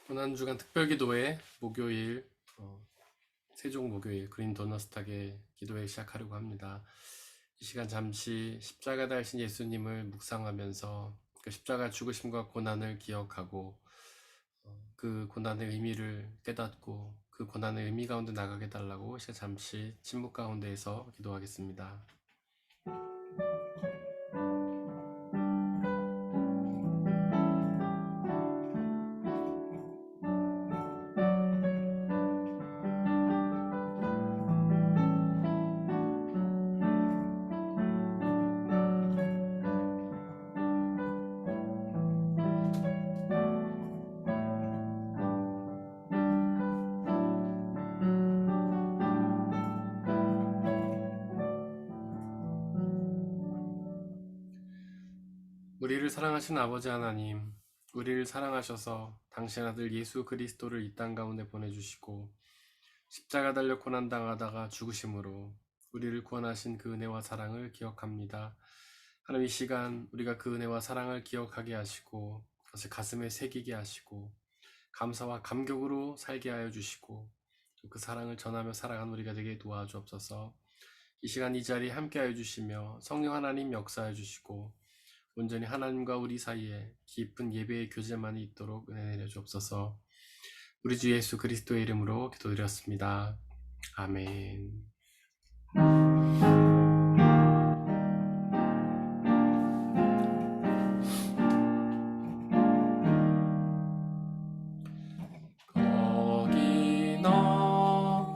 고난주간 특별기도회 목요일 세종 목요일 그린 도너스탁의 기도회 시작하려고 합니다. 이 시간 잠시 십자가 달신 예수님을 묵상하면서 그 십자가 죽으심과 고난을 기억하고 그 고난의 의미를 깨닫고 그 고난의 의미 가운데 나가게 달라고 시간 잠시 침묵 가운데에서 기도하겠습니다. 우리를 사랑하신 아버지 하나님, 우리를 사랑하셔서 당신 아들 예수 그리스도를 이 땅 가운데 보내주시고 십자가 달려 고난당하다가 죽으심으로 우리를 구원하신 그 은혜와 사랑을 기억합니다. 하나님, 이 시간 우리가 그 은혜와 사랑을 기억하게 하시고 그것을 가슴에 새기게 하시고 감사와 감격으로 살게 하여 주시고 그 사랑을 전하며 살아가는 우리가 되게 도와주옵소서. 이 시간 이 자리에 함께 하여 주시며 성령 하나님 역사하여 주시고 온전히 하나님과 우리 사이에 깊은 예배의 교제만이 있도록 은혜 내려 주옵소서. 우리 주 예수 그리스도의 이름으로 기도드렸습니다. 아멘. 거기 너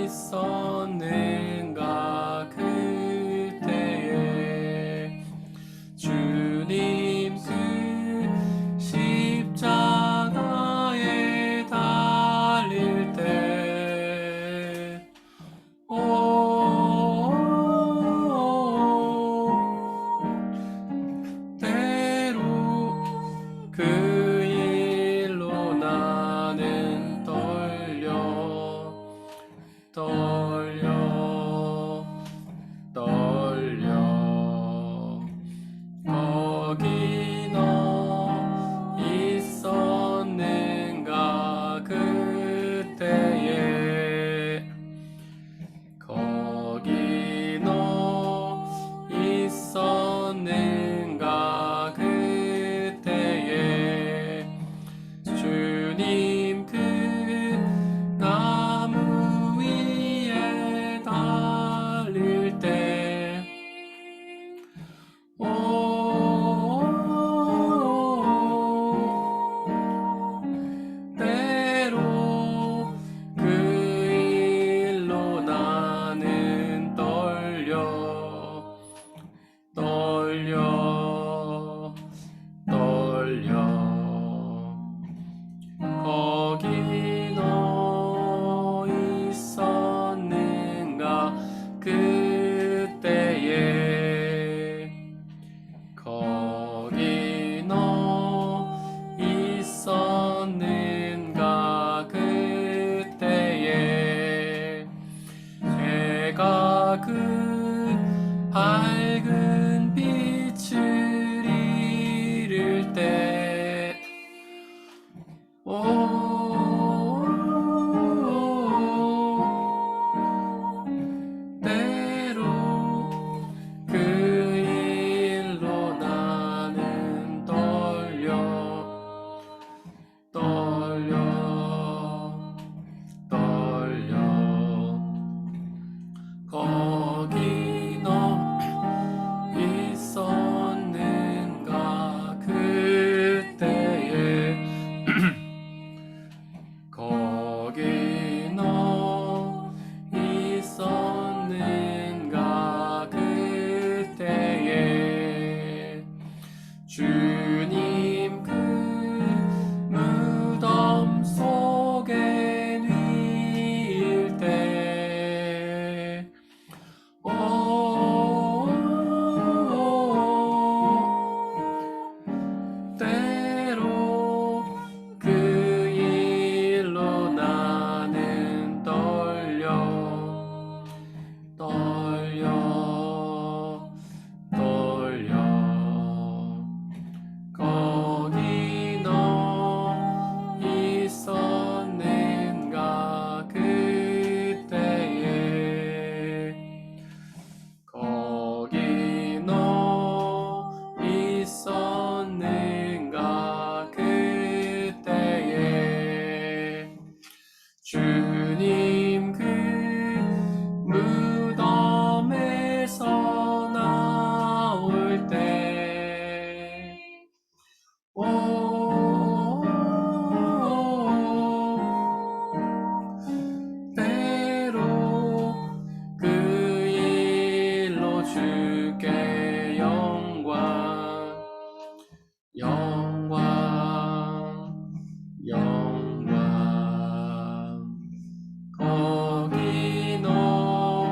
있었는가 그때에 주님 그 십자가에 달릴 때 오 주께 영광 영광 영광 거기 너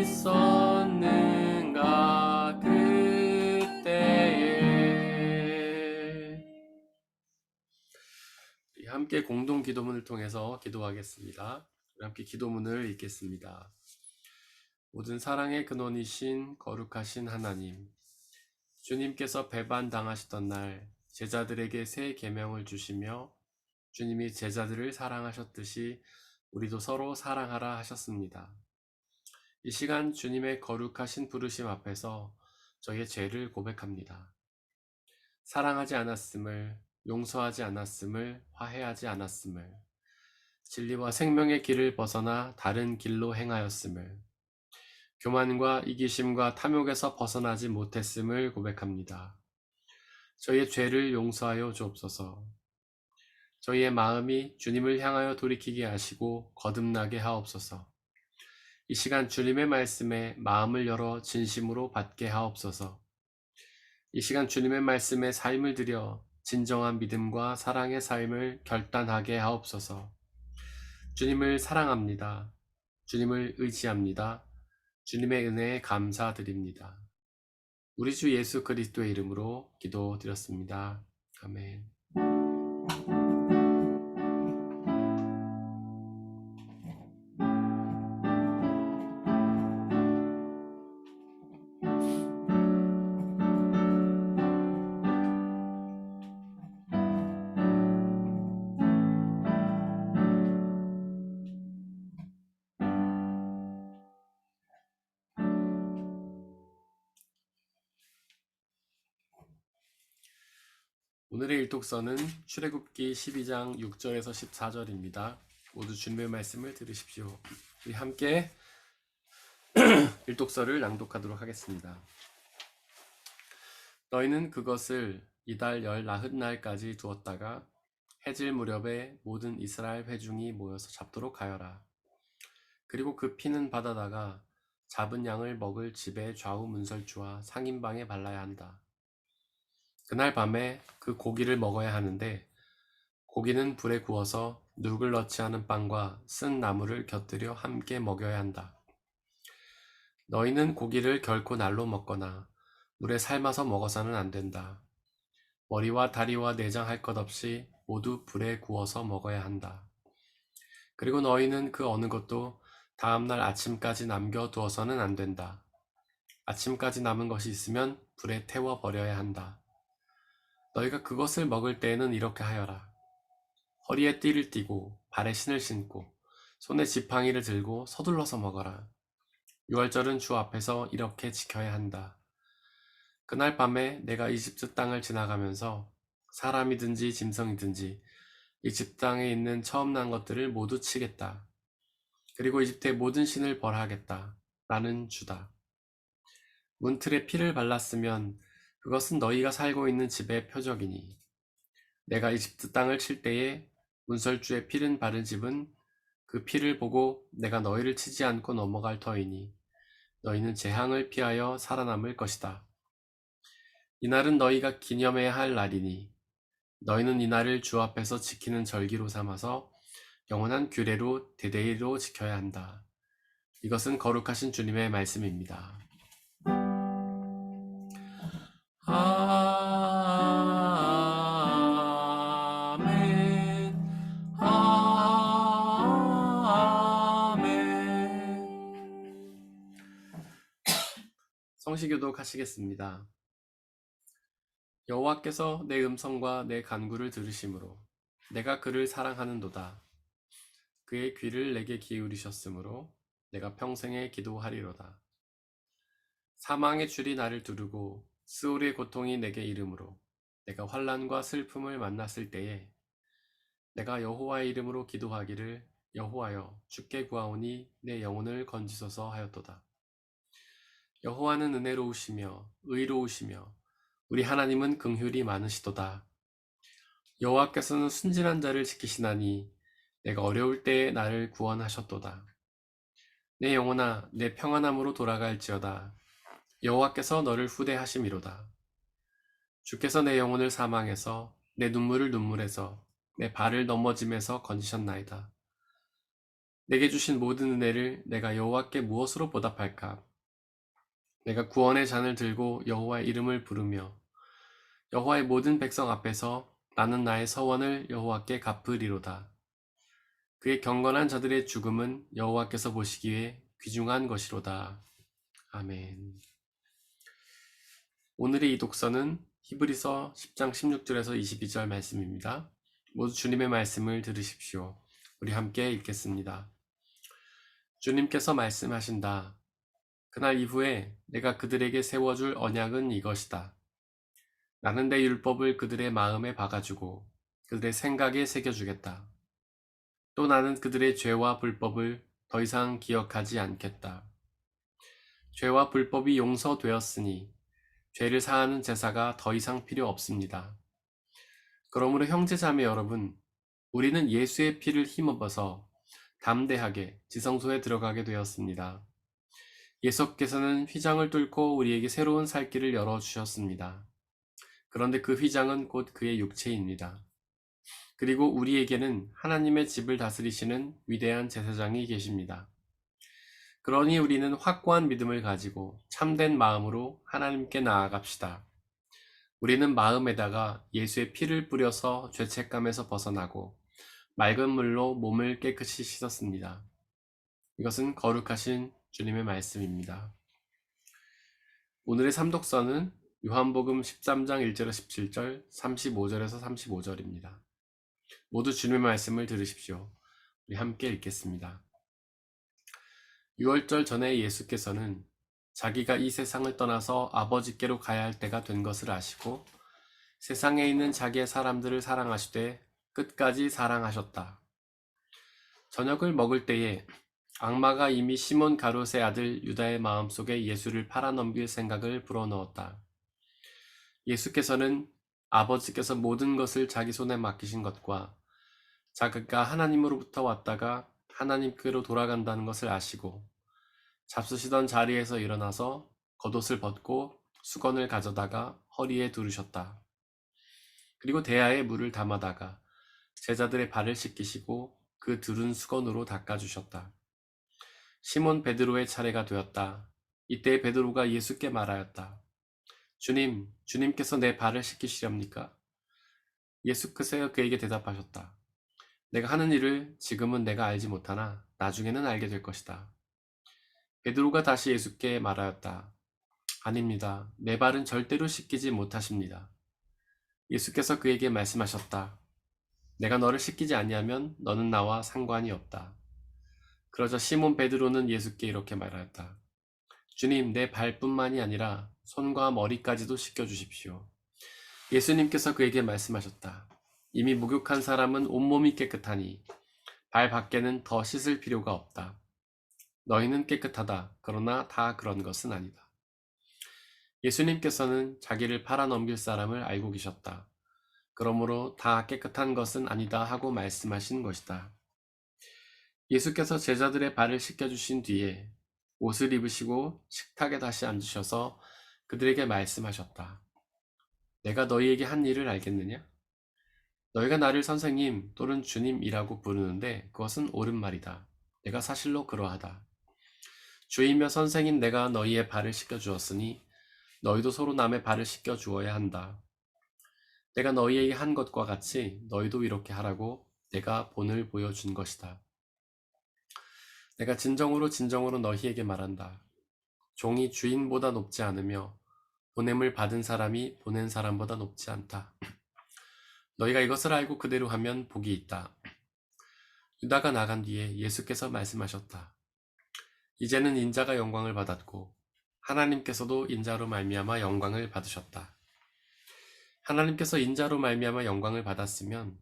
있었는가 그때에. 우리 함께 공동 기도문을 통해서 기도하겠습니다. 우리 함께 기도문을 읽겠습니다. 모든 사랑의 근원이신 거룩하신 하나님, 주님께서 배반당하시던 날 제자들에게 새 계명을 주시며 주님이 제자들을 사랑하셨듯이 우리도 서로 사랑하라 하셨습니다. 이 시간 주님의 거룩하신 부르심 앞에서 저희의 죄를 고백합니다. 사랑하지 않았음을, 용서하지 않았음을, 화해하지 않았음을, 진리와 생명의 길을 벗어나 다른 길로 행하였음을, 교만과 이기심과 탐욕에서 벗어나지 못했음을 고백합니다. 저희의 죄를 용서하여 주옵소서. 저희의 마음이 주님을 향하여 돌이키게 하시고 거듭나게 하옵소서. 이 시간 주님의 말씀에 마음을 열어 진심으로 받게 하옵소서. 이 시간 주님의 말씀에 삶을 들여 진정한 믿음과 사랑의 삶을 결단하게 하옵소서. 주님을 사랑합니다. 주님을 의지합니다. 주님의 은혜에 감사드립니다. 우리 주 예수 그리스도의 이름으로 기도드렸습니다. 아멘. 오늘의 일독서는 출애굽기 12장 6절에서 14절입니다. 모두 주님의 말씀을 들으십시오. 우리 함께 일독서를 낭독하도록 하겠습니다. 너희는 그것을 이달 열 나흔날까지 두었다가 해질 무렵에 모든 이스라엘 회중이 모여서 잡도록 하여라. 그리고 그 피는 받아다가 잡은 양을 먹을 집의 좌우 문설주와 상인방에 발라야 한다. 그날 밤에 그 고기를 먹어야 하는데 고기는 불에 구워서 누룩을 넣지 않은 빵과 쓴 나물을 곁들여 함께 먹여야 한다. 너희는 고기를 결코 날로 먹거나 물에 삶아서 먹어서는 안 된다. 머리와 다리와 내장 할 것 없이 모두 불에 구워서 먹어야 한다. 그리고 너희는 그 어느 것도 다음날 아침까지 남겨두어서는 안 된다. 아침까지 남은 것이 있으면 불에 태워 버려야 한다. 너희가 그것을 먹을 때에는 이렇게 하여라. 허리에 띠를 띠고 발에 신을 신고 손에 지팡이를 들고 서둘러서 먹어라. 유월절은 주 앞에서 이렇게 지켜야 한다. 그날 밤에 내가 이집트 땅을 지나가면서 사람이든지 짐승이든지 이집트 땅에 있는 처음 난 것들을 모두 치겠다. 그리고 이집트의 모든 신을 벌하겠다. 나는 주다. 문틀에 피를 발랐으면 그것은 너희가 살고 있는 집의 표적이니 내가 이집트 땅을 칠 때에 문설주에 피를 바른 집은 그 피를 보고 내가 너희를 치지 않고 넘어갈 터이니 너희는 재앙을 피하여 살아남을 것이다. 이날은 너희가 기념해야 할 날이니 너희는 이날을 주 앞에서 지키는 절기로 삼아서 영원한 규례로 대대로 지켜야 한다. 이것은 거룩하신 주님의 말씀입니다. 아멘. 아멘. 성시교독 하시겠습니다. 여호와께서 내 음성과 내 간구를 들으심으로 내가 그를 사랑하는도다. 그의 귀를 내게 기울이셨으므로 내가 평생에 기도하리로다. 사망의 줄이 나를 두르고 스올의 고통이 내게 이름으로 내가 환난과 슬픔을 만났을 때에 내가 여호와의 이름으로 기도하기를 여호와여 주께 구하오니 내 영혼을 건지소서 하였도다. 여호와는 은혜로우시며 의로우시며 우리 하나님은 긍휼이 많으시도다. 여호와께서는 순진한 자를 지키시나니 내가 어려울 때에 나를 구원하셨도다. 내 영혼아 내 평안함으로 돌아갈지어다. 여호와께서 너를 후대하심이로다. 주께서 내 영혼을 사망해서 내 눈물을 눈물에서 내 발을 넘어짐에서 건지셨나이다. 내게 주신 모든 은혜를 내가 여호와께 무엇으로 보답할까? 내가 구원의 잔을 들고 여호와의 이름을 부르며 여호와의 모든 백성 앞에서 나는 나의 서원을 여호와께 갚으리로다. 그의 경건한 자들의 죽음은 여호와께서 보시기에 귀중한 것이로다. 아멘. 오늘의 이 독서는 히브리서 10장 16절에서 22절 말씀입니다. 모두 주님의 말씀을 들으십시오. 우리 함께 읽겠습니다. 주님께서 말씀하신다. 그날 이후에 내가 그들에게 세워줄 언약은 이것이다. 나는 내 율법을 그들의 마음에 박아주고 그들의 생각에 새겨주겠다. 또 나는 그들의 죄와 불법을 더 이상 기억하지 않겠다. 죄와 불법이 용서되었으니 죄를 사하는 제사가 더 이상 필요 없습니다. 그러므로 형제자매 여러분, 우리는 예수의 피를 힘입어서 담대하게 지성소에 들어가게 되었습니다. 예수께서는 휘장을 뚫고 우리에게 새로운 살 길을 열어주셨습니다. 그런데 그 휘장은 곧 그의 육체입니다. 그리고 우리에게는 하나님의 집을 다스리시는 위대한 제사장이 계십니다. 그러니 우리는 확고한 믿음을 가지고 참된 마음으로 하나님께 나아갑시다. 우리는 마음에다가 예수의 피를 뿌려서 죄책감에서 벗어나고 맑은 물로 몸을 깨끗이 씻었습니다. 이것은 거룩하신 주님의 말씀입니다. 오늘의 삼독서는 요한복음 13장 1절에서 17절, 35절에서 35절입니다. 모두 주님의 말씀을 들으십시오. 우리 함께 읽겠습니다. 6월절 전에 예수께서는 자기가 이 세상을 떠나서 아버지께로 가야 할 때가 된 것을 아시고 세상에 있는 자기의 사람들을 사랑하시되 끝까지 사랑하셨다. 저녁을 먹을 때에 악마가 이미 시몬 가롯의 아들 유다의 마음속에 예수를 팔아넘길 생각을 불어넣었다. 예수께서는 아버지께서 모든 것을 자기 손에 맡기신 것과 자기가 하나님으로부터 왔다가 하나님께로 돌아간다는 것을 아시고 잡수시던 자리에서 일어나서 겉옷을 벗고 수건을 가져다가 허리에 두르셨다. 그리고 대야에 물을 담아다가 제자들의 발을 씻기시고 그 두른 수건으로 닦아주셨다. 시몬 베드로의 차례가 되었다. 이때 베드로가 예수께 말하였다. 주님, 주님께서 내 발을 씻기시렵니까? 예수께서 그에게 대답하셨다. 내가 하는 일을 지금은 내가 알지 못하나 나중에는 알게 될 것이다. 베드로가 다시 예수께 말하였다. 아닙니다. 내 발은 절대로 씻기지 못하십니다. 예수께서 그에게 말씀하셨다. 내가 너를 씻기지 아니하면 너는 나와 상관이 없다. 그러자 시몬 베드로는 예수께 이렇게 말하였다. 주님, 내 발뿐만이 아니라 손과 머리까지도 씻겨주십시오. 예수님께서 그에게 말씀하셨다. 이미 목욕한 사람은 온몸이 깨끗하니 발 밖에는 더 씻을 필요가 없다. 너희는 깨끗하다. 그러나 다 그런 것은 아니다. 예수님께서는 자기를 팔아넘길 사람을 알고 계셨다. 그러므로 다 깨끗한 것은 아니다 하고 말씀하신 것이다. 예수께서 제자들의 발을 씻겨주신 뒤에 옷을 입으시고 식탁에 다시 앉으셔서 그들에게 말씀하셨다. 내가 너희에게 한 일을 알겠느냐? 너희가 나를 선생님 또는 주님이라고 부르는데 그것은 옳은 말이다. 내가 사실로 그러하다. 주이며 선생인 내가 너희의 발을 씻겨주었으니 너희도 서로 남의 발을 씻겨주어야 한다. 내가 너희에게 한 것과 같이 너희도 이렇게 하라고 내가 본을 보여준 것이다. 내가 진정으로 진정으로 너희에게 말한다. 종이 주인보다 높지 않으며 보냄을 받은 사람이 보낸 사람보다 높지 않다. 너희가 이것을 알고 그대로 하면 복이 있다. 유다가 나간 뒤에 예수께서 말씀하셨다. 이제는 인자가 영광을 받았고 하나님께서도 인자로 말미암아 영광을 받으셨다. 하나님께서 인자로 말미암아 영광을 받았으면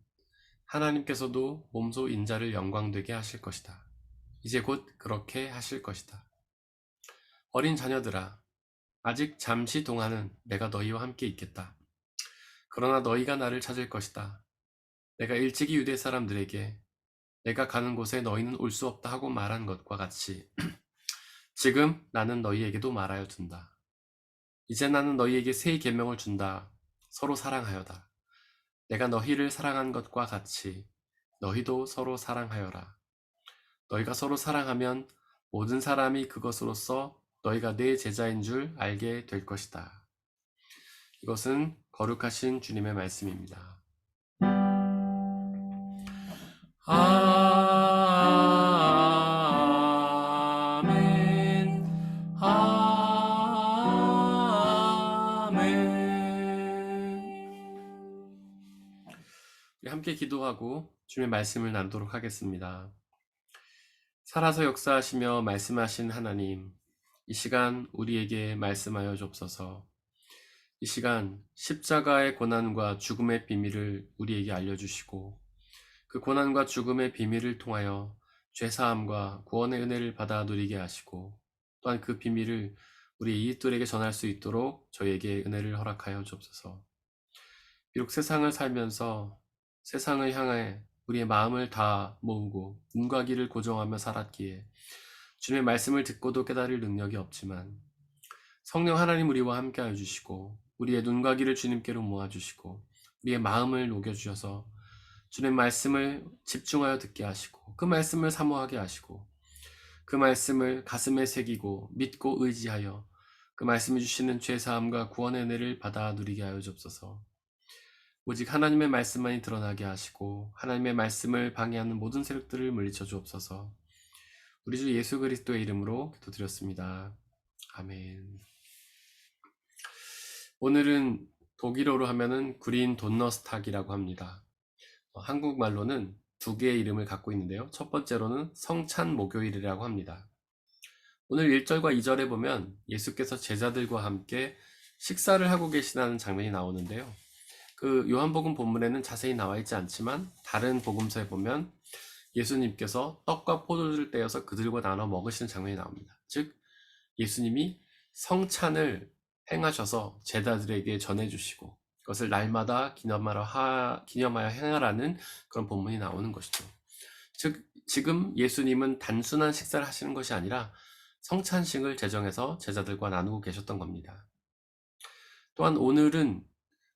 하나님께서도 몸소 인자를 영광되게 하실 것이다. 이제 곧 그렇게 하실 것이다. 어린 자녀들아, 아직 잠시 동안은 내가 너희와 함께 있겠다. 그러나 너희가 나를 찾을 것이다. 내가 일찍이 유대 사람들에게 내가 가는 곳에 너희는 올 수 없다 하고 말한 것과 같이 지금 나는 너희에게도 말하여 둔다. 이제 나는 너희에게 새 계명을 준다. 서로 사랑하여라. 내가 너희를 사랑한 것과 같이 너희도 서로 사랑하여라. 너희가 서로 사랑하면 모든 사람이 그것으로써 너희가 내 제자인 줄 알게 될 것이다. 이것은 거룩하신 주님의 말씀입니다. 아멘. 아멘. 우리 함께 기도하고 주님의 말씀을 나누도록 하겠습니다. 살아서 역사하시며 말씀하신 하나님, 이 시간 우리에게 말씀하여 주옵소서. 이 시간 십자가의 고난과 죽음의 비밀을 우리에게 알려주시고 그 고난과 죽음의 비밀을 통하여 죄사함과 구원의 은혜를 받아 누리게 하시고 또한 그 비밀을 우리 이웃들에게 전할 수 있도록 저희에게 은혜를 허락하여 주옵소서. 비록 세상을 살면서 세상을 향해 우리의 마음을 다 모으고 눈과 귀를 고정하며 살았기에 주님의 말씀을 듣고도 깨달을 능력이 없지만 성령 하나님 우리와 함께 해주시고 우리의 눈과 귀를 주님께로 모아주시고 우리의 마음을 녹여주셔서 주님의 말씀을 집중하여 듣게 하시고 그 말씀을 사모하게 하시고 그 말씀을 가슴에 새기고 믿고 의지하여 그 말씀이 주시는 죄사함과 구원의 은혜를 받아 누리게 하여 주옵소서. 오직 하나님의 말씀만이 드러나게 하시고 하나님의 말씀을 방해하는 모든 세력들을 물리쳐 주옵소서. 우리 주 예수 그리스도의 이름으로 기도드렸습니다. 아멘. 오늘은 독일어로 하면은 구린 돈너스탁이라고 합니다. 한국말로는 두 개의 이름을 갖고 있는데요. 첫 번째로는 성찬 목요일이라고 합니다. 오늘 1절과 2절에 보면 예수께서 제자들과 함께 식사를 하고 계시다는 장면이 나오는데요. 그 요한복음 본문에는 자세히 나와 있지 않지만 다른 복음서에 보면 예수님께서 떡과 포도주를 떼어서 그들과 나눠 먹으시는 장면이 나옵니다. 즉 예수님이 성찬을 행하셔서 제자들에게 전해주시고 그것을 날마다 기념하여 행하라는 그런 본문이 나오는 것이죠. 즉 지금 예수님은 단순한 식사를 하시는 것이 아니라 성찬식을 제정해서 제자들과 나누고 계셨던 겁니다. 또한 오늘은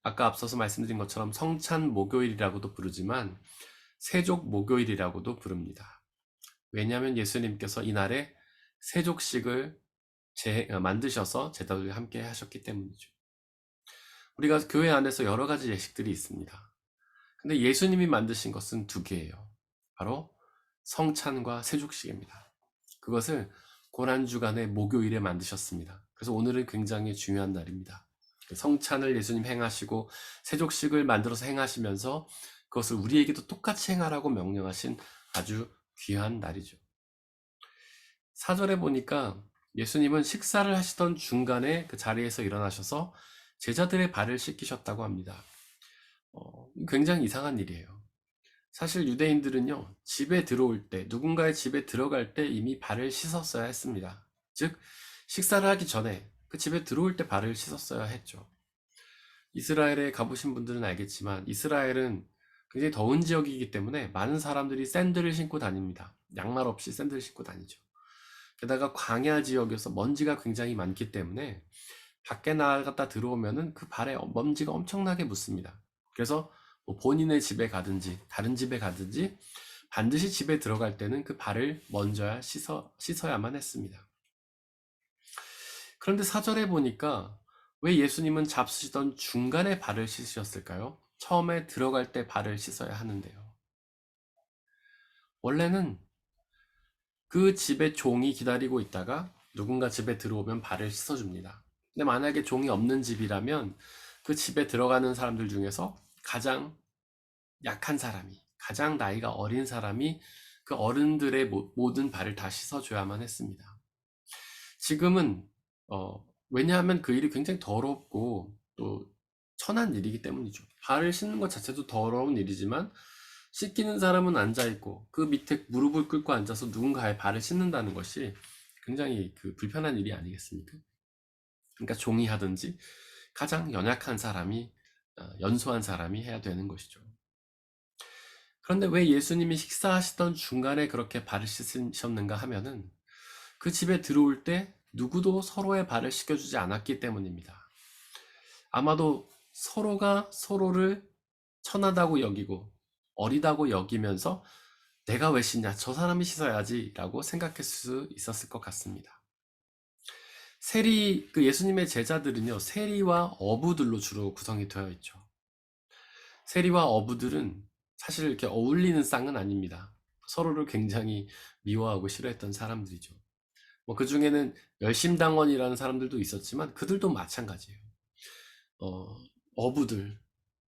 아까 앞서서 말씀드린 것처럼 성찬 목요일이라고도 부르지만 세족 목요일이라고도 부릅니다. 왜냐하면 예수님께서 이날에 세족식을 만드셔서 제자들과 함께 하셨기 때문이죠. 우리가 교회 안에서 여러 가지 예식들이 있습니다. 근데 예수님이 만드신 것은 두 개예요. 바로 성찬과 세족식입니다. 그것을 고난주간의 목요일에 만드셨습니다. 그래서 오늘은 굉장히 중요한 날입니다. 성찬을 예수님 행하시고 세족식을 만들어서 행하시면서 그것을 우리에게도 똑같이 행하라고 명령하신 아주 귀한 날이죠. 4절에 보니까 예수님은 식사를 하시던 중간에 그 자리에서 일어나셔서 제자들의 발을 씻기셨다고 합니다. 굉장히 이상한 일이에요. 사실 유대인들은요, 집에 들어올 때, 누군가의 집에 들어갈 때 이미 발을 씻었어야 했습니다. 즉, 식사를 하기 전에 그 집에 들어올 때 발을 씻었어야 했죠. 이스라엘에 가보신 분들은 알겠지만 이스라엘은 굉장히 더운 지역이기 때문에 많은 사람들이 샌들을 신고 다닙니다. 양말 없이 샌들을 신고 다니죠. 게다가 광야 지역에서 먼지가 굉장히 많기 때문에 밖에 나갔다 들어오면은 그 발에 먼지가 엄청나게 묻습니다. 그래서 뭐 본인의 집에 가든지 다른 집에 가든지 반드시 집에 들어갈 때는 그 발을 먼저 씻어야만 했습니다. 그런데 4절에 보니까 왜 예수님은 잡수시던 중간에 발을 씻으셨을까요? 처음에 들어갈 때 발을 씻어야 하는데요. 원래는 그 집에 종이 기다리고 있다가 누군가 집에 들어오면 발을 씻어줍니다. 근데 만약에 종이 없는 집이라면 그 집에 들어가는 사람들 중에서 가장 약한 사람이, 가장 나이가 어린 사람이 그 어른들의 모든 발을 다 씻어줘야만 했습니다. 지금은 왜냐하면 그 일이 굉장히 더럽고 또 천한 일이기 때문이죠. 발을 씻는 것 자체도 더러운 일이지만 씻기는 사람은 앉아있고 그 밑에 무릎을 꿇고 앉아서 누군가의 발을 씻는다는 것이 굉장히 그 불편한 일이 아니겠습니까? 그러니까 종이 하든지 가장 연약한 사람이 연소한 사람이 해야 되는 것이죠. 그런데 왜 예수님이 식사하시던 중간에 그렇게 발을 씻으셨는가 하면은 그 집에 들어올 때 누구도 서로의 발을 씻겨주지 않았기 때문입니다. 아마도 서로가 서로를 천하다고 여기고 어리다고 여기면서 내가 왜 씻냐, 저 사람이 씻어야지 라고 생각했을 수 있었을 것 같습니다. 세리, 그 예수님의 제자들은요, 세리와 어부들로 주로 구성이 되어 있죠. 세리와 어부들은 사실 이렇게 어울리는 쌍은 아닙니다. 서로를 굉장히 미워하고 싫어했던 사람들이죠. 뭐 그 중에는 열심당원이라는 사람들도 있었지만 그들도 마찬가지예요. 어부들,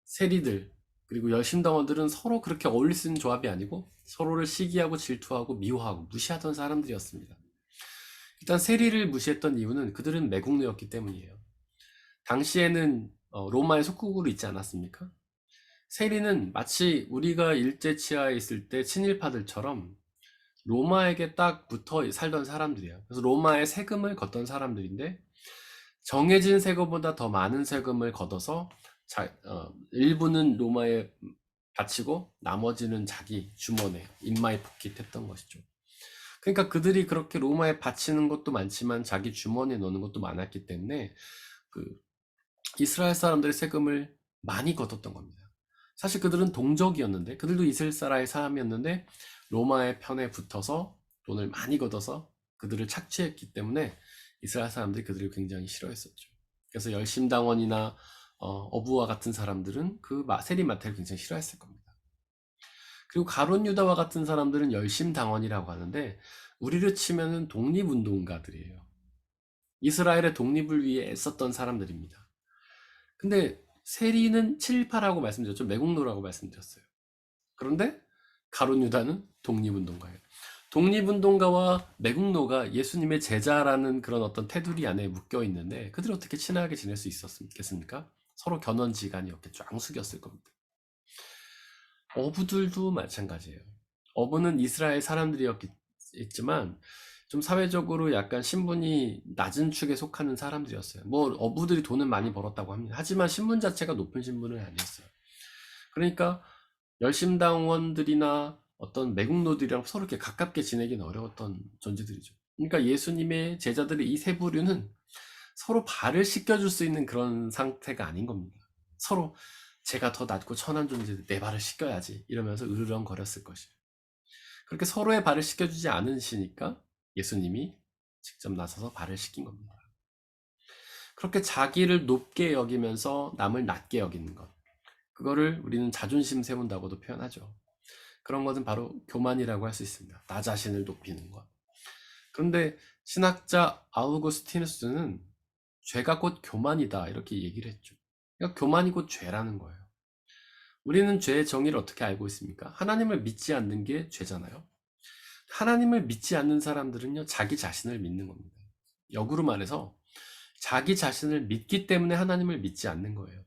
세리들, 그리고 열심당원들은 서로 그렇게 어울릴 수 있는 조합이 아니고 서로를 시기하고 질투하고 미워하고 무시하던 사람들이었습니다. 일단 세리를 무시했던 이유는 그들은 매국노였기 때문이에요. 당시에는 로마의 속국으로 있지 않았습니까? 세리는 마치 우리가 일제치하에 있을 때 친일파들처럼 로마에게 딱 붙어 살던 사람들이에요. 그래서 로마에 세금을 걷던 사람들인데 정해진 세금보다 더 많은 세금을 걷어서 일부는 로마에 바치고 나머지는 자기 주머니에 인마에 포깃했던 것이죠. 그러니까 그들이 그렇게 로마에 바치는 것도 많지만 자기 주머니에 넣는 것도 많았기 때문에 그 이스라엘 사람들의 세금을 많이 걷었던 겁니다. 사실 그들은 동족이었는데, 그들도 이스라엘 사람이었는데 로마의 편에 붙어서 돈을 많이 걷어서 그들을 착취했기 때문에 이스라엘 사람들이 그들을 굉장히 싫어했었죠. 그래서 열심당원이나 어부와 같은 사람들은 그 세리마태를 굉장히 싫어했을 겁니다. 그리고 가룟 유다와 같은 사람들은 열심당원이라고 하는데 우리를 치면은 독립운동가들이에요. 이스라엘의 독립을 위해 애썼던 사람들입니다. 근데 세리는 친일파라고 말씀드렸죠. 매국노라고 말씀드렸어요. 그런데 가룟 유다는 독립운동가예요. 독립운동가와 매국노가 예수님의 제자라는 그런 어떤 테두리 안에 묶여 있는데 그들이 어떻게 친하게 지낼 수 있었겠습니까? 서로 견원지간이 어깨 쫙 숙였을 겁니다. 어부들도 마찬가지예요. 어부는 이스라엘 사람들이었지만 좀 사회적으로 약간 신분이 낮은 축에 속하는 사람들이었어요. 뭐 어부들이 돈은 많이 벌었다고 합니다. 하지만 신분 자체가 높은 신분은 아니었어요. 그러니까 열심당원들이나 어떤 매국노들이랑 서로 이렇게 가깝게 지내기는 어려웠던 존재들이죠. 그러니까 예수님의 제자들의 이 세 부류는 서로 발을 씻겨줄 수 있는 그런 상태가 아닌 겁니다. 서로 제가 더 낮고 천한 존재들 내 발을 씻겨야지 이러면서 으르렁거렸을 것이에요. 그렇게 서로의 발을 씻겨주지 않으시니까 예수님이 직접 나서서 발을 씻긴 겁니다. 그렇게 자기를 높게 여기면서 남을 낮게 여기는 것, 그거를 우리는 자존심 세운다고도 표현하죠. 그런 것은 바로 교만이라고 할 수 있습니다. 나 자신을 높이는 것. 그런데 신학자 아우구스티누스는 죄가 곧 교만이다 이렇게 얘기를 했죠. 그러니까 교만이 곧 죄라는 거예요. 우리는 죄의 정의를 어떻게 알고 있습니까? 하나님을 믿지 않는 게 죄잖아요. 하나님을 믿지 않는 사람들은요, 자기 자신을 믿는 겁니다. 역으로 말해서 자기 자신을 믿기 때문에 하나님을 믿지 않는 거예요.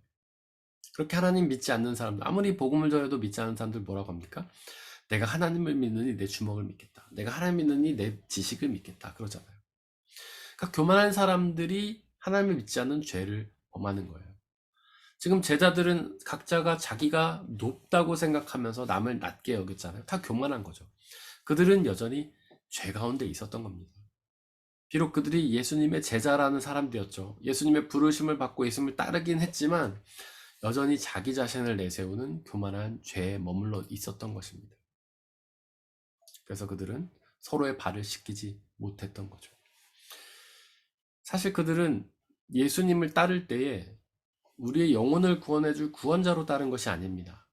그렇게 하나님 믿지 않는 사람들, 아무리 복음을 전해도 믿지 않는 사람들 뭐라고 합니까? 내가 하나님을 믿느니 내 주먹을 믿겠다. 내가 하나님 믿느니 내 지식을 믿겠다. 그러잖아요. 그러니까 교만한 사람들이 하나님을 믿지 않는 죄를 범하는 거예요. 지금 제자들은 각자가 자기가 높다고 생각하면서 남을 낮게 여겼잖아요. 다 교만한 거죠. 그들은 여전히 죄 가운데 있었던 겁니다. 비록 그들이 예수님의 제자라는 사람들이었죠. 예수님의 부르심을 받고 예수님을 따르긴 했지만 여전히 자기 자신을 내세우는 교만한 죄에 머물러 있었던 것입니다. 그래서 그들은 서로의 발을 씻기지 못했던 거죠. 사실 그들은 예수님을 따를 때에 우리의 영혼을 구원해줄 구원자로 따른 것이 아닙니다.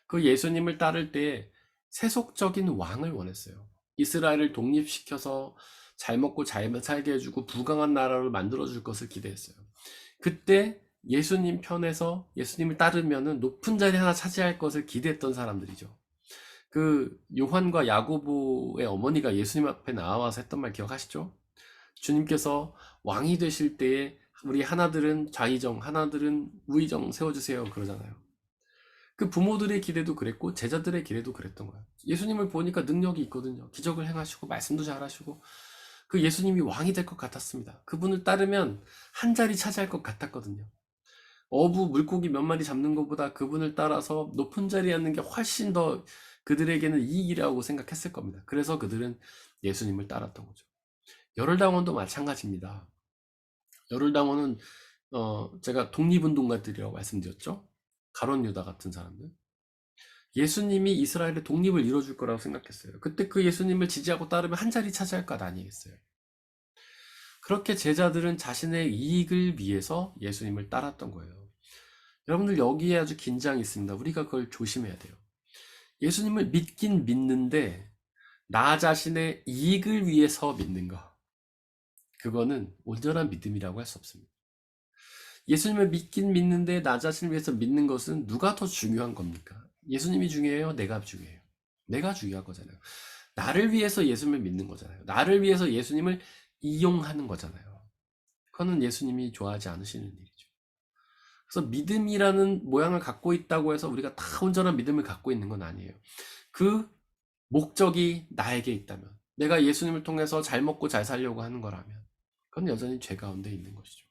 그 예수님을 따를 때에 세속적인 왕을 원했어요. 이스라엘을 독립시켜서 잘 먹고 잘 살게 해주고 부강한 나라를 만들어줄 것을 기대했어요. 그때 예수님 편에서 예수님을 따르면은 높은 자리 하나 차지할 것을 기대했던 사람들이죠. 그 요한과 야고보의 어머니가 예수님 앞에 나와서 했던 말 기억하시죠? 주님께서 왕이 되실 때에 우리 하나들은 좌의정, 하나들은 우의정 세워주세요 그러잖아요. 그 부모들의 기대도 그랬고 제자들의 기대도 그랬던 거예요. 예수님을 보니까 능력이 있거든요. 기적을 행하시고 말씀도 잘하시고 그 예수님이 왕이 될 것 같았습니다. 그분을 따르면 한 자리 차지할 것 같았거든요. 어부 물고기 몇 마리 잡는 것보다 그분을 따라서 높은 자리에 앉는 게 훨씬 더 그들에게는 이익이라고 생각했을 겁니다. 그래서 그들은 예수님을 따랐던 거죠. 열혈당원도 마찬가지입니다. 열혈당원은 제가 독립운동가들이라고 말씀드렸죠. 가론 유다 같은 사람들. 예수님이 이스라엘의 독립을 이뤄줄 거라고 생각했어요. 그때 그 예수님을 지지하고 따르면 한 자리 차지할 것 아니겠어요. 그렇게 제자들은 자신의 이익을 위해서 예수님을 따랐던 거예요. 여러분들 여기에 아주 긴장이 있습니다. 우리가 그걸 조심해야 돼요. 예수님을 믿긴 믿는데 나 자신의 이익을 위해서 믿는 거, 그거는 온전한 믿음이라고 할 수 없습니다. 예수님을 믿긴 믿는데 나 자신을 위해서 믿는 것은 누가 더 중요한 겁니까? 예수님이 중요해요? 내가 중요해요? 내가 중요한 거잖아요. 나를 위해서 예수님을 믿는 거잖아요. 나를 위해서 예수님을 이용하는 거잖아요. 그거는 예수님이 좋아하지 않으시는 일이죠. 그래서 믿음이라는 모양을 갖고 있다고 해서 우리가 다 온전한 믿음을 갖고 있는 건 아니에요. 그 목적이 나에게 있다면, 내가 예수님을 통해서 잘 먹고 잘 살려고 하는 거라면, 그건 여전히 죄 가운데 있는 것이죠.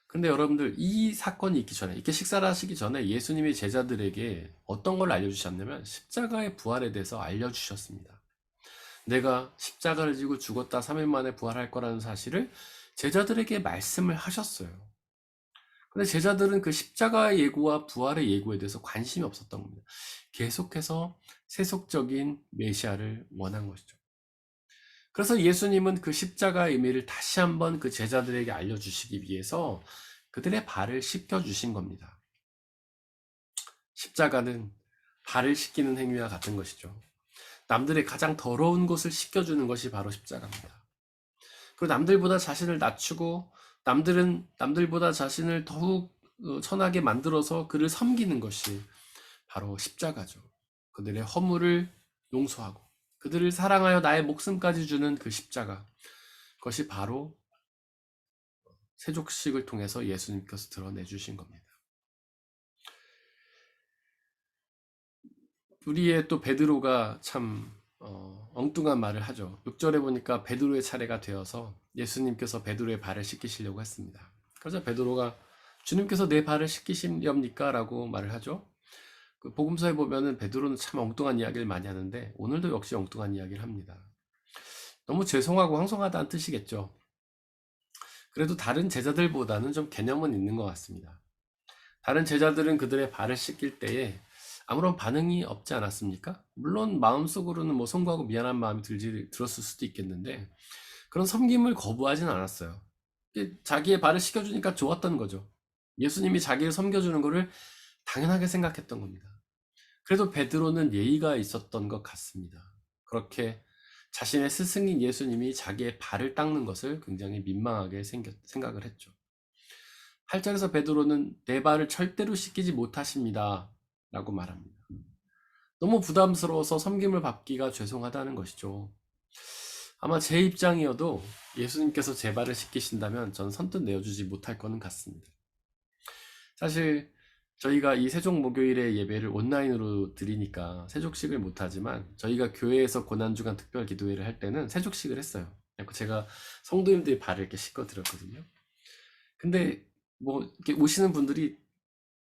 근데 여러분들, 이 사건이 있기 전에, 이렇게 식사를 하시기 전에 예수님이 제자들에게 어떤 걸 알려주셨냐면 십자가의 부활에 대해서 알려주셨습니다. 내가 십자가를 지고 죽었다 3일 만에 부활할 거라는 사실을 제자들에게 말씀을 하셨어요. 근데 제자들은 그 십자가의 예고와 부활의 예고에 대해서 관심이 없었던 겁니다. 계속해서 세속적인 메시아를 원한 것이죠. 그래서 예수님은 그 십자가의 의미를 다시 한번 그 제자들에게 알려주시기 위해서 그들의 발을 씻겨주신 겁니다. 십자가는 발을 씻기는 행위와 같은 것이죠. 남들의 가장 더러운 곳을 씻겨주는 것이 바로 십자가입니다. 그리고 남들보다 자신을 낮추고 남들보다 자신을 더욱 천하게 만들어서 그를 섬기는 것이 바로 십자가죠. 그들의 허물을 용서하고 그들을 사랑하여 나의 목숨까지 주는 그 십자가, 그것이 바로 세족식을 통해서 예수님께서 드러내주신 겁니다. 우리의 또 베드로가 참 엉뚱한 말을 하죠. 6절에 보니까 베드로의 차례가 되어서 예수님께서 베드로의 발을 씻기시려고 했습니다. 그래서 베드로가 주님께서 내 발을 씻기시렵니까? 라고 말을 하죠. 그 복음서에 보면은 베드로는 참 엉뚱한 이야기를 많이 하는데 오늘도 역시 엉뚱한 이야기를 합니다. 너무 죄송하고 황송하다는 뜻이겠죠. 그래도 다른 제자들보다는 좀 개념은 있는 것 같습니다. 다른 제자들은 그들의 발을 씻길 때에 아무런 반응이 없지 않았습니까? 물론 마음속으로는 뭐 송구하고 미안한 마음이 들었을 수도 있겠는데 그런 섬김을 거부하진 않았어요. 자기의 발을 씻겨주니까 좋았던 거죠. 예수님이 자기를 섬겨주는 것을 당연하게 생각했던 겁니다. 그래도 베드로는 예의가 있었던 것 같습니다. 그렇게 자신의 스승인 예수님이 자기의 발을 닦는 것을 굉장히 민망하게 생각을 했죠. 8절에서 베드로는 내 발을 절대로 씻기지 못하십니다 라고 말합니다. 너무 부담스러워서 섬김을 받기가 죄송하다는 것이죠. 아마 제 입장이어도 예수님께서 제 발을 씻기신다면 전 선뜻 내어주지 못할 거는 같습니다. 사실 저희가 이 세족 목요일에 예배를 온라인으로 드리니까 세족식을 못하지만 저희가 교회에서 고난주간 특별 기도회를 할 때는 세족식을 했어요. 제가 성도님들의 발을 이렇게 씻겨 드렸거든요. 근데 뭐 이렇게 오시는 분들이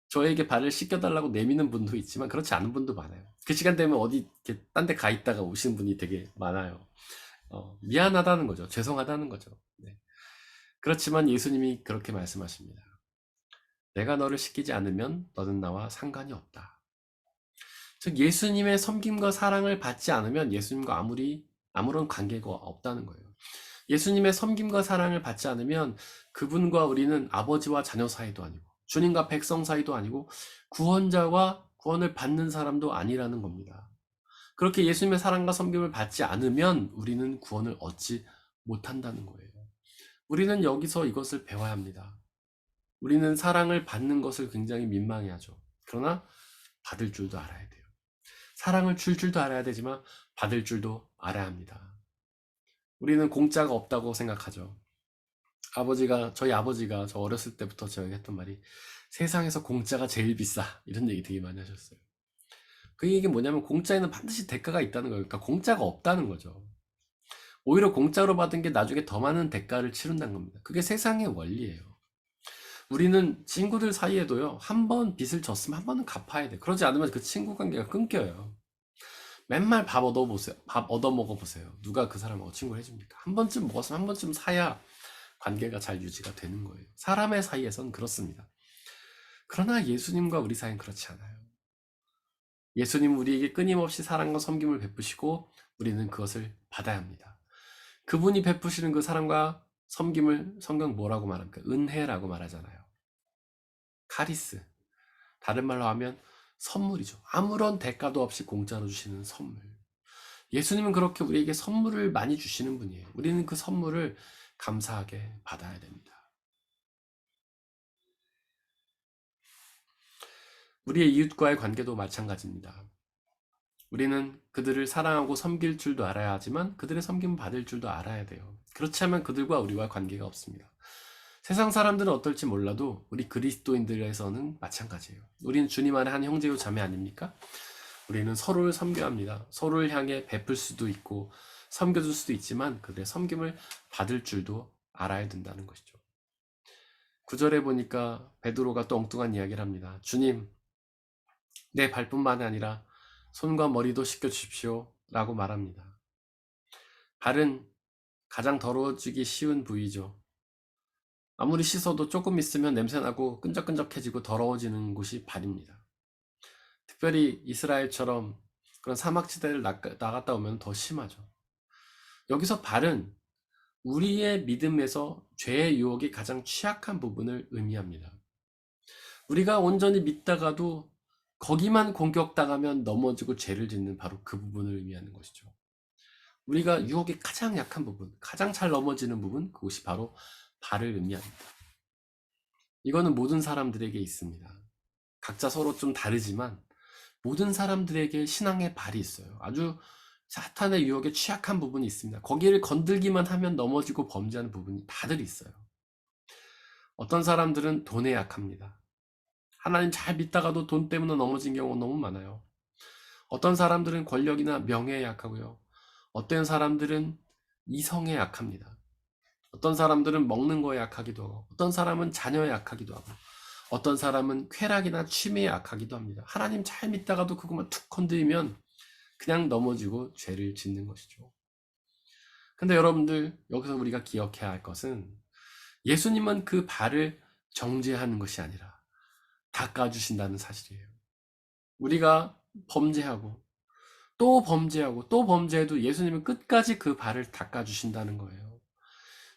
저에게 발을 씻겨달라고 내미는 분도 있지만 그렇지 않은 분도 많아요. 그 시간 되면 어디 이렇게 딴 데 가 있다가 오시는 분이 되게 많아요. 미안하다는 거죠. 죄송하다는 거죠. 네. 그렇지만 예수님이 그렇게 말씀하십니다. 내가 너를 씻기지 않으면 너는 나와 상관이 없다. 즉 예수님의 섬김과 사랑을 받지 않으면 예수님과 아무런 관계가 없다는 거예요. 예수님의 섬김과 사랑을 받지 않으면 그분과 우리는 아버지와 자녀 사이도 아니고 주님과 백성 사이도 아니고 구원자와 구원을 받는 사람도 아니라는 겁니다. 그렇게 예수님의 사랑과 섬김을 받지 않으면 우리는 구원을 얻지 못한다는 거예요. 우리는 여기서 이것을 배워야 합니다. 우리는 사랑을 받는 것을 굉장히 민망해하죠. 그러나 받을 줄도 알아야 돼요. 사랑을 줄 줄도 알아야 되지만 받을 줄도 알아야 합니다. 우리는 공짜가 없다고 생각하죠. 저희 아버지가 저 어렸을 때부터 저에게 했던 말이 세상에서 공짜가 제일 비싸, 이런 얘기 되게 많이 하셨어요. 그 얘기가 뭐냐면 공짜에는 반드시 대가가 있다는 거예요. 그러니까 공짜가 없다는 거죠. 오히려 공짜로 받은 게 나중에 더 많은 대가를 치른다는 겁니다. 그게 세상의 원리예요. 우리는 친구들 사이에도요, 한 번 빚을 졌으면 한 번은 갚아야 돼. 그러지 않으면 그 친구 관계가 끊겨요. 맨날 밥 얻어보세요. 밥 얻어먹어보세요. 누가 그 사람하고 친구를 해줍니까? 한 번쯤 먹었으면 한 번쯤 사야 관계가 잘 유지가 되는 거예요. 사람의 사이에선 그렇습니다. 그러나 예수님과 우리 사이는 그렇지 않아요. 예수님은 우리에게 끊임없이 사랑과 섬김을 베푸시고 우리는 그것을 받아야 합니다. 그분이 베푸시는 그 사랑과 섬김을 성경 뭐라고 말합니까? 은혜라고 말하잖아요. 카리스. 다른 말로 하면 선물이죠. 아무런 대가도 없이 공짜로 주시는 선물. 예수님은 그렇게 우리에게 선물을 많이 주시는 분이에요. 우리는 그 선물을 감사하게 받아야 됩니다. 우리의 이웃과의 관계도 마찬가지입니다. 우리는 그들을 사랑하고 섬길 줄도 알아야 하지만 그들의 섬김을 받을 줄도 알아야 돼요. 그렇지 않으면 그들과 우리와 관계가 없습니다. 세상 사람들은 어떨지 몰라도 우리 그리스도인들에서는 마찬가지예요. 우리는 주님 안에 한 형제요 자매 아닙니까? 우리는 서로를 섬겨야 합니다. 서로를 향해 베풀 수도 있고 섬겨줄 수도 있지만 그들의 섬김을 받을 줄도 알아야 된다는 것이죠. 9절에 보니까 베드로가 또 엉뚱한 이야기를 합니다. 주님, 내 발뿐만 아니라 손과 머리도 씻겨주십시오 라고 말합니다. 발은 가장 더러워지기 쉬운 부위죠. 아무리 씻어도 조금 있으면 냄새나고 끈적끈적해지고 더러워지는 곳이 발입니다. 특별히 이스라엘처럼 그런 사막지대를 나갔다 오면 더 심하죠. 여기서 발은 우리의 믿음에서 죄의 유혹이 가장 취약한 부분을 의미합니다. 우리가 온전히 믿다가도 거기만 공격당하면 넘어지고 죄를 짓는 바로 그 부분을 의미하는 것이죠. 우리가 유혹이 가장 약한 부분, 가장 잘 넘어지는 부분, 그것이 바로 발을 의미합니다. 이거는 모든 사람들에게 있습니다. 각자 서로 좀 다르지만 모든 사람들에게 신앙의 발이 있어요. 아주 사탄의 유혹에 취약한 부분이 있습니다. 거기를 건들기만 하면 넘어지고 범죄하는 부분이 다들 있어요. 어떤 사람들은 돈에 약합니다. 하나님 잘 믿다가도 돈 때문에 넘어진 경우가 너무 많아요. 어떤 사람들은 권력이나 명예에 약하고요. 어떤 사람들은 이성에 약합니다. 어떤 사람들은 먹는 거에 약하기도 하고 어떤 사람은 자녀에 약하기도 하고 어떤 사람은 쾌락이나 취미에 약하기도 합니다. 하나님 잘 믿다가도 그것만 툭 건드리면 그냥 넘어지고 죄를 짓는 것이죠. 근데 여러분들 여기서 우리가 기억해야 할 것은 예수님은 그 발을 정죄하는 것이 아니라 닦아주신다는 사실이에요. 우리가 범죄하고 또 범죄하고 또 범죄해도 예수님은 끝까지 그 발을 닦아주신다는 거예요.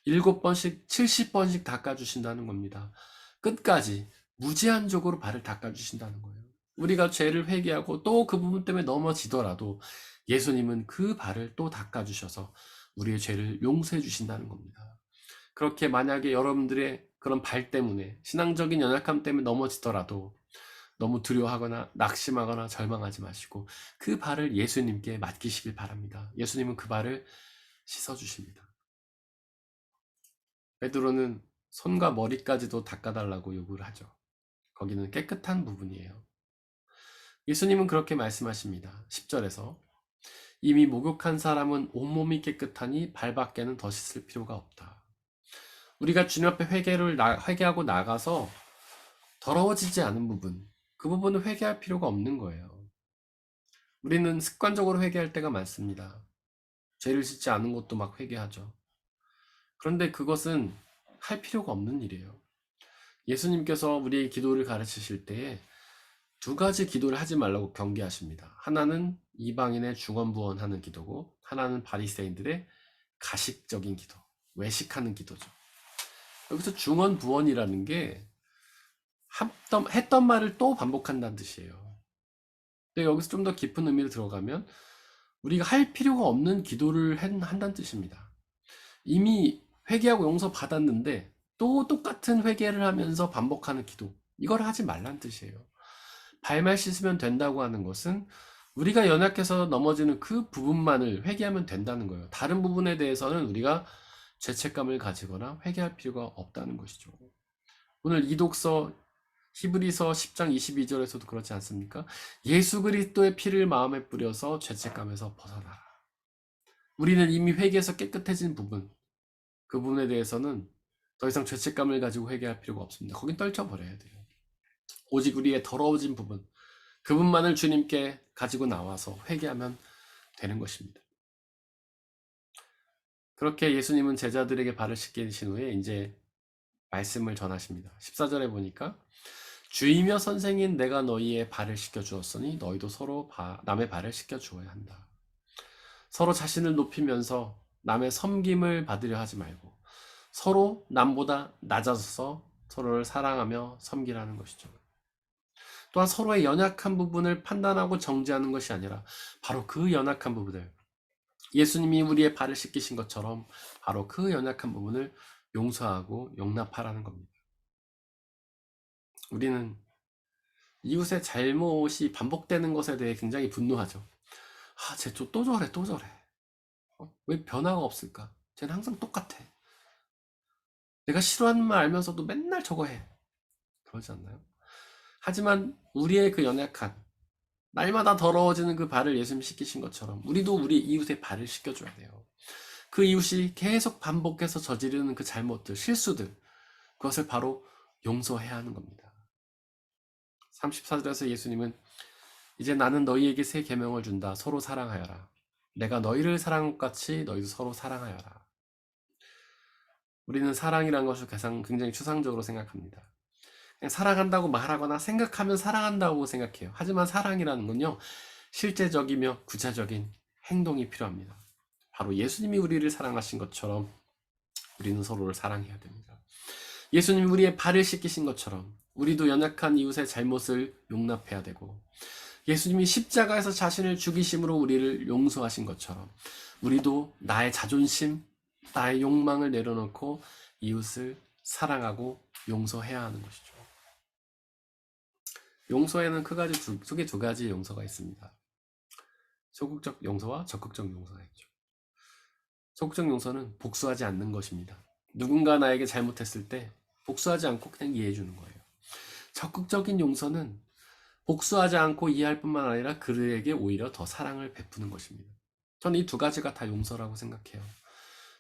7번씩 70번씩 닦아주신다는 겁니다. 끝까지 무제한적으로 발을 닦아주신다는 거예요. 우리가 죄를 회개하고 또 그 부분 때문에 넘어지더라도 예수님은 그 발을 또 닦아주셔서 우리의 죄를 용서해 주신다는 겁니다. 그렇게 만약에 여러분들의 그런 발 때문에 신앙적인 연약함 때문에 넘어지더라도 너무 두려워하거나 낙심하거나 절망하지 마시고 그 발을 예수님께 맡기시길 바랍니다. 예수님은 그 발을 씻어주십니다. 베드로는 손과 머리까지도 닦아달라고 요구를 하죠. 거기는 깨끗한 부분이에요. 예수님은 그렇게 말씀하십니다. 10절에서 이미 목욕한 사람은 온몸이 깨끗하니 발밖에는 더 씻을 필요가 없다. 우리가 주님 앞에 회개하고 나가서 더러워지지 않은 부분, 그 부분은 회개할 필요가 없는 거예요. 우리는 습관적으로 회개할 때가 많습니다. 죄를 짓지 않은 것도 막 회개하죠. 그런데 그것은 할 필요가 없는 일이에요. 예수님께서 우리의 기도를 가르치실 때에 두 가지 기도를 하지 말라고 경계하십니다. 하나는 이방인의 중언부언하는 기도고 하나는 바리새인들의 가식적인 기도, 외식하는 기도죠. 여기서 중언부언이라는 게 했던 말을 또 반복한다는 뜻이에요. 근데 여기서 좀 더 깊은 의미로 들어가면 우리가 할 필요가 없는 기도를 한다는 뜻입니다. 이미 회개하고 용서 받았는데 또 똑같은 회개를 하면서 반복하는 기도, 이걸 하지 말란 뜻이에요. 발만 씻으면 된다고 하는 것은 우리가 연약해서 넘어지는 그 부분만을 회개하면 된다는 거예요. 다른 부분에 대해서는 우리가 죄책감을 가지거나 회개할 필요가 없다는 것이죠. 오늘 이 독서 히브리서 10장 22절에서도 그렇지 않습니까? 예수 그리스도의 피를 마음에 뿌려서 죄책감에서 벗어나라. 우리는 이미 회개해서 깨끗해진 부분, 그 부분에 대해서는 더 이상 죄책감을 가지고 회개할 필요가 없습니다. 거긴 떨쳐버려야 돼요. 오직 우리의 더러워진 부분, 그분만을 주님께 가지고 나와서 회개하면 되는 것입니다. 그렇게 예수님은 제자들에게 발을 씻기신 후에 이제 말씀을 전하십니다. 14절에 보니까 주이며 선생인 내가 너희의 발을 씻겨 주었으니 너희도 서로 남의 발을 씻겨 주어야 한다. 서로 자신을 높이면서 남의 섬김을 받으려 하지 말고 서로 남보다 낮아져서 서로를 사랑하며 섬기라는 것이죠. 또한 서로의 연약한 부분을 판단하고 정죄하는 것이 아니라 바로 그 연약한 부분을 예수님이 우리의 발을 씻기신 것처럼 바로 그 연약한 부분을 용서하고 용납하라는 겁니다. 우리는 이웃의 잘못이 반복되는 것에 대해 굉장히 분노하죠. 쟤 또 저래, 또 저래. 왜 변화가 없을까? 쟤는 항상 똑같아. 내가 싫어하는 말 알면서도 맨날 저거 해. 그러지 않나요? 하지만 우리의 그 연약한, 날마다 더러워지는 그 발을 예수님 씻기신 것처럼 우리도 우리 이웃의 발을 씻겨줘야 돼요. 그 이웃이 계속 반복해서 저지르는 그 잘못들, 실수들, 그것을 바로 용서해야 하는 겁니다. 34절에서 예수님은 이제 나는 너희에게 새 계명을 준다. 서로 사랑하여라. 내가 너희를 사랑한 것 같이 너희도 서로 사랑하여라. 우리는 사랑이란 것을 굉장히 추상적으로 생각합니다. 그냥 사랑한다고 말하거나 생각하면 사랑한다고 생각해요. 하지만 사랑이라는 건요, 실제적이며 구체적인 행동이 필요합니다. 바로 예수님이 우리를 사랑하신 것처럼 우리는 서로를 사랑해야 됩니다. 예수님이 우리의 발을 씻기신 것처럼 우리도 연약한 이웃의 잘못을 용납해야 되고, 예수님이 십자가에서 자신을 죽이심으로 우리를 용서하신 것처럼 우리도 나의 자존심, 나의 욕망을 내려놓고 이웃을 사랑하고 용서해야 하는 것이죠. 용서에는 크게 두 가지 용서가 있습니다. 소극적 용서와 적극적 용서가 있죠. 소극적 용서는 복수하지 않는 것입니다. 누군가 나에게 잘못했을 때 복수하지 않고 그냥 이해해 주는 거예요. 적극적인 용서는 복수하지 않고 이해할 뿐만 아니라 그들에게 오히려 더 사랑을 베푸는 것입니다. 저는 이 두 가지가 다 용서라고 생각해요.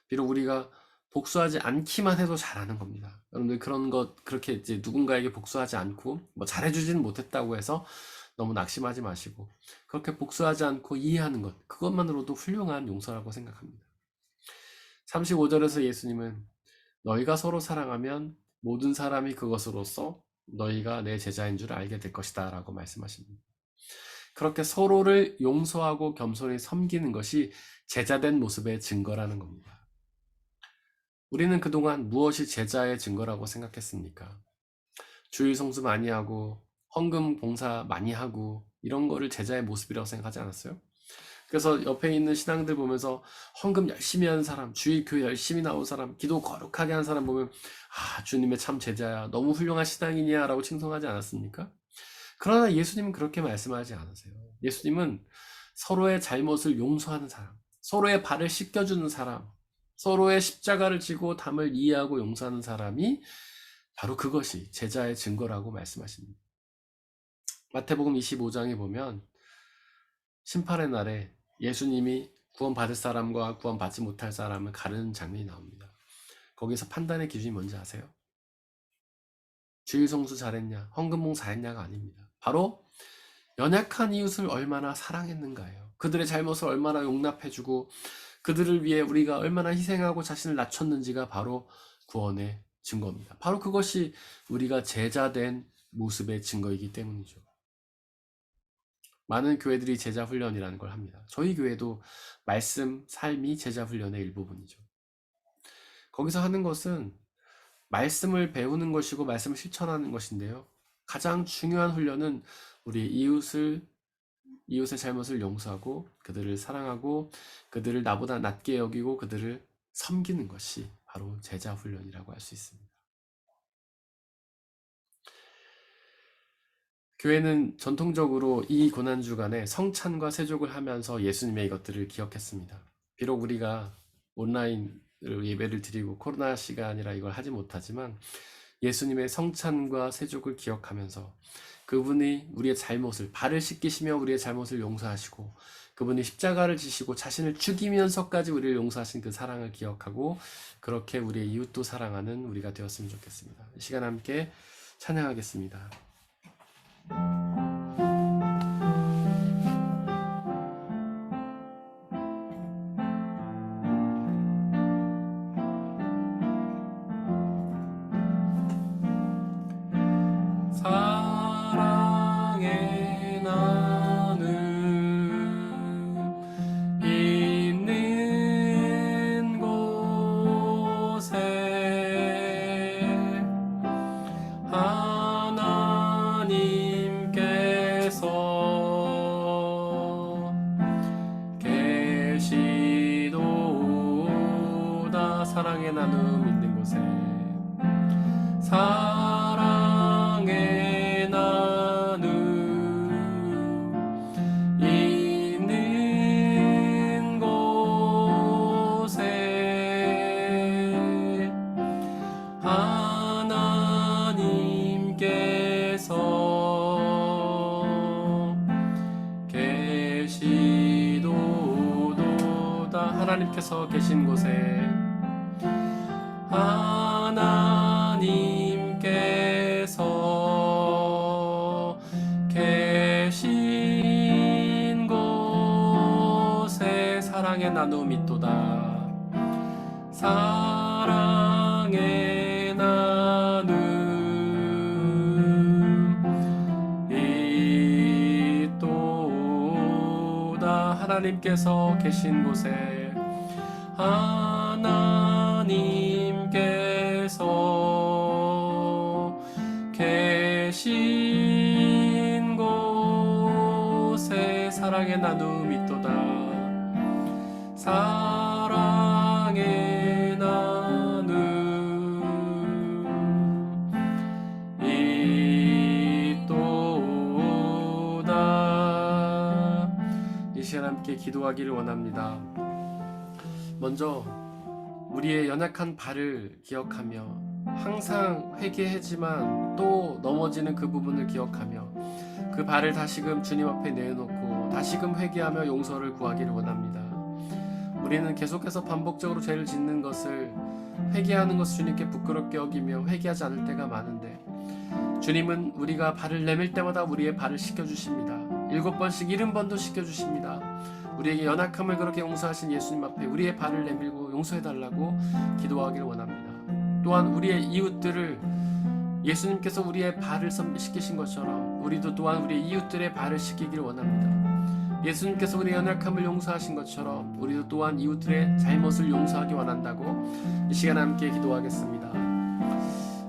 비록 우리가 복수하지 않기만 해도 잘하는 겁니다. 여러분들 그렇게 이제 누군가에게 복수하지 않고 잘해주지는 못했다고 해서 너무 낙심하지 마시고, 그렇게 복수하지 않고 이해하는 것, 그것만으로도 훌륭한 용서라고 생각합니다. 35절에서 예수님은 너희가 서로 사랑하면 모든 사람이 그것으로써 너희가 내 제자인 줄 알게 될 것이다 라고 말씀하십니다. 그렇게 서로를 용서하고 겸손히 섬기는 것이 제자된 모습의 증거라는 겁니다. 우리는 그동안 무엇이 제자의 증거라고 생각했습니까? 주일 성수 많이 하고 헌금 봉사 많이 하고 이런 거를 제자의 모습이라고 생각하지 않았어요? 그래서 옆에 있는 신앙들 보면서 헌금 열심히 하는 사람, 주일 교회 열심히 나온 사람, 기도 거룩하게 하는 사람 보면 주님의 참 제자야, 너무 훌륭한 신앙인이야 라고 칭송하지 않았습니까? 그러나 예수님은 그렇게 말씀하지 않으세요. 예수님은 서로의 잘못을 용서하는 사람, 서로의 발을 씻겨주는 사람, 서로의 십자가를 지고 담을 이해하고 용서하는 사람이 바로 그것이 제자의 증거라고 말씀하십니다. 마태복음 25장에 보면 심판의 날에 예수님이 구원받을 사람과 구원받지 못할 사람을 가르는 장면이 나옵니다. 거기서 판단의 기준이 뭔지 아세요? 주일 성수 잘했냐, 헌금봉 잘했냐가 아닙니다. 바로 연약한 이웃을 얼마나 사랑했는가예요. 그들의 잘못을 얼마나 용납해주고 그들을 위해 우리가 얼마나 희생하고 자신을 낮췄는지가 바로 구원의 증거입니다. 바로 그것이 우리가 제자된 모습의 증거이기 때문이죠. 많은 교회들이 제자 훈련이라는 걸 합니다. 저희 교회도 말씀, 삶이 제자 훈련의 일부분이죠. 거기서 하는 것은 말씀을 배우는 것이고 말씀을 실천하는 것인데요. 가장 중요한 훈련은 우리 이웃의 잘못을 용서하고 그들을 사랑하고 그들을 나보다 낮게 여기고 그들을 섬기는 것이 바로 제자 훈련이라고 할 수 있습니다. 교회는 전통적으로 이 고난주간에 성찬과 세족을 하면서 예수님의 이것들을 기억했습니다. 비록 우리가 온라인으로 예배를 드리고 코로나 시간이라 이걸 하지 못하지만 예수님의 성찬과 세족을 기억하면서 그분이 우리의 잘못을, 발을 씻기시며 우리의 잘못을 용서하시고 그분이 십자가를 지시고 자신을 죽이면서까지 우리를 용서하신 그 사랑을 기억하고 그렇게 우리의 이웃도 사랑하는 우리가 되었으면 좋겠습니다. 이 시간 함께 찬양하겠습니다. 사랑의 나눔 있는 곳에 하나님께서 계시도다. 하나님께서 계신 곳에 하나님께서 계신 곳에 사랑의 나눔이 있도다. 사랑의 나눔 있도다. 하나님께서 계신 곳에 하나님께서 계신 곳에 사랑의 나눔이 있도다. 사랑의 나눔 있도다. 이 시간 함께 기도하기를 원합니다. 먼저 우리의 연약한 발을 기억하며 항상 회개하지만 또 넘어지는 그 부분을 기억하며 그 발을 다시금 주님 앞에 내놓고 다시금 회개하며 용서를 구하기를 원합니다. 우리는 계속해서 반복적으로 죄를 짓는 것을 회개하는 것을 주님께 부끄럽게 여기며 회개하지 않을 때가 많은데 주님은 우리가 발을 내밀 때마다 우리의 발을 씻겨주십니다. 7번씩 70번도 씻겨주십니다. 우리에게 연약함을 그렇게 용서하신 예수님 앞에 우리의 발을 내밀고 용서해달라고 기도하기를 원합니다. 또한 우리의 이웃들을 예수님께서 우리의 발을 씻기신 것처럼 우리도 또한 우리의 이웃들의 발을 씻기기를 원합니다. 예수님께서 우리의 연약함을 용서하신 것처럼 우리도 또한 이웃들의 잘못을 용서하기 원한다고 이 시간 함께 기도하겠습니다.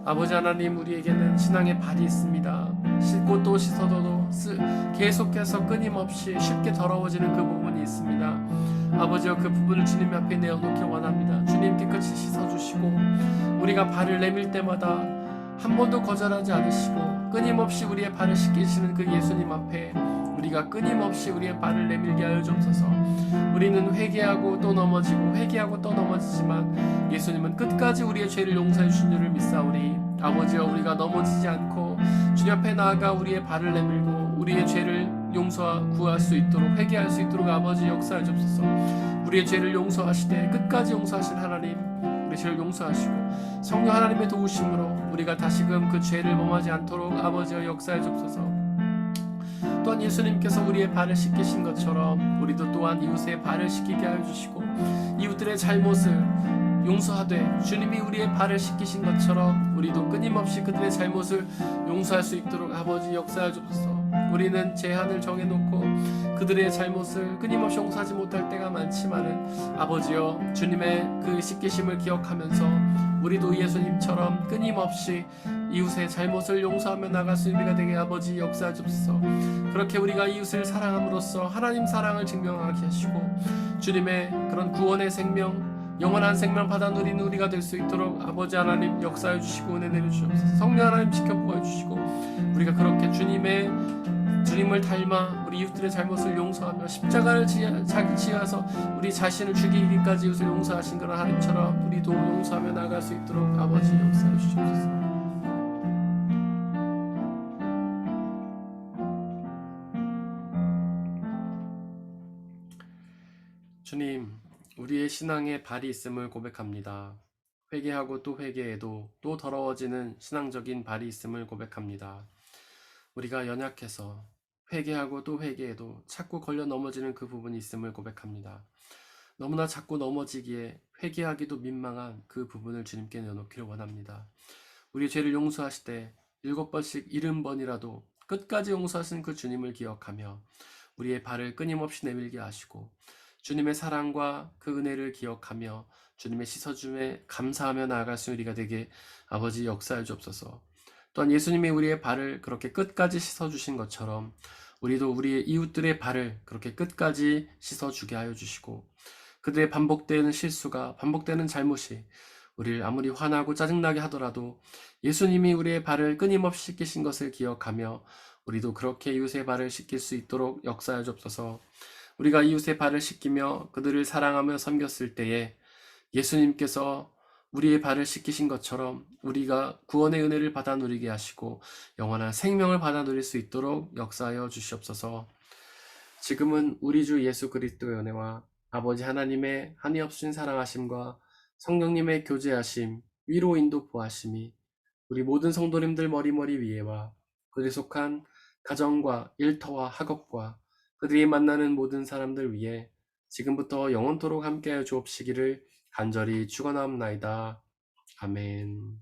아버지 하나님, 우리에게는 신앙의 발이 있습니다. 씻고 또 씻어도 계속해서 끊임없이 쉽게 더러워지는 그 부분이 있습니다. 아버지여, 그 부분을 주님 앞에 내어놓기 원합니다. 주님 깨끗이 씻어주시고 우리가 발을 내밀 때마다 한 번도 거절하지 않으시고 끊임없이 우리의 발을 씻기시는 그 예수님 앞에 우리가 끊임없이 우리의 발을 내밀게 하여 주옵소서. 우리는 회개하고 또 넘어지고 회개하고 또 넘어지지만 예수님은 끝까지 우리의 죄를 용서해 주신 줄을 믿사오니 아버지여, 우리가 넘어지지 않고 주님 앞에 나아가 우리의 발을 내밀고 우리의 죄를 구할 수 있도록 회개할 수 있도록 아버지 역사해 주옵소서. 우리의 죄를 용서하시되 끝까지 용서하신 하나님, 우리 죄를 용서하시고 성령 하나님의 도우심으로 우리가 다시금 그 죄를 범하지 않도록 아버지여 역사해 주옵소서. 또한 예수님께서 우리의 발을 씻기신 것처럼 우리도 또한 이웃의 발을 씻기게 하여 주시고 이웃들의 잘못을 용서하되 주님이 우리의 발을 씻기신 것처럼 우리도 끊임없이 그들의 잘못을 용서할 수 있도록 아버지 역사해 주옵소서. 우리는 제한을 정해놓고 그들의 잘못을 끊임없이 용서하지 못할 때가 많지만은 아버지여, 주님의 그 씻기심을 기억하면서 우리도 예수님처럼 끊임없이 이웃의 잘못을 용서하며 나갈 수 있는 우리가 되게 아버지 역사해 주옵소서. 그렇게 우리가 이웃을 사랑함으로써 하나님 사랑을 증명하게 하시고 주님의 그런 구원의 생명, 영원한 생명 받아 누리는 우리가 될 수 있도록 아버지 하나님 역사해 주시고 은혜 내려주시옵소서. 성령 하나님 지켜보아 주시고 우리가 그렇게 주님을 닮아 우리 이웃들의 잘못을 용서하며 십자가를 지어서 우리 자신을 죽이기까지 이웃을 용서하신 그런 하나님처럼 우리도 용서하며 나아갈 수 있도록 아버지 역사해 주시옵소서. 주님, 우리의 신앙에 발이 있음을 고백합니다. 회개하고 또 회개해도 또 더러워지는 신앙적인 발이 있음을 고백합니다. 우리가 연약해서 회개하고 또 회개해도 자꾸 걸려 넘어지는 그 부분이 있음을 고백합니다. 너무나 자꾸 넘어지기에 회개하기도 민망한 그 부분을 주님께 내놓기를 원합니다. 우리의 죄를 용서하시되 7번씩 70번이라도 끝까지 용서하신 그 주님을 기억하며 우리의 발을 끊임없이 내밀게 하시고 주님의 사랑과 그 은혜를 기억하며 주님의 씻어줌에 감사하며 나아갈 수 있는 우리가 되게 아버지 역사해 주옵소서. 또한 예수님이 우리의 발을 그렇게 끝까지 씻어주신 것처럼 우리도 우리의 이웃들의 발을 그렇게 끝까지 씻어주게 하여 주시고 그들의 반복되는 실수가 반복되는 잘못이 우리를 아무리 화나고 짜증나게 하더라도 예수님이 우리의 발을 끊임없이 씻기신 것을 기억하며 우리도 그렇게 이웃의 발을 씻길 수 있도록 역사해 주옵소서. 우리가 이웃의 발을 씻기며 그들을 사랑하며 섬겼을 때에 예수님께서 우리의 발을 씻기신 것처럼 우리가 구원의 은혜를 받아 누리게 하시고 영원한 생명을 받아 누릴 수 있도록 역사하여 주시옵소서. 지금은 우리 주 예수 그리스도의 은혜와 아버지 하나님의 한이 없으신 사랑하심과 성령님의 교제하심, 위로 인도 보하심이 우리 모든 성도님들 머리머리 위에와 그들이 속한 가정과 일터와 학업과 그들이 만나는 모든 사람들 위에 지금부터 영원토록 함께하여 주옵시기를 간절히 축원하옵나이다. 아멘.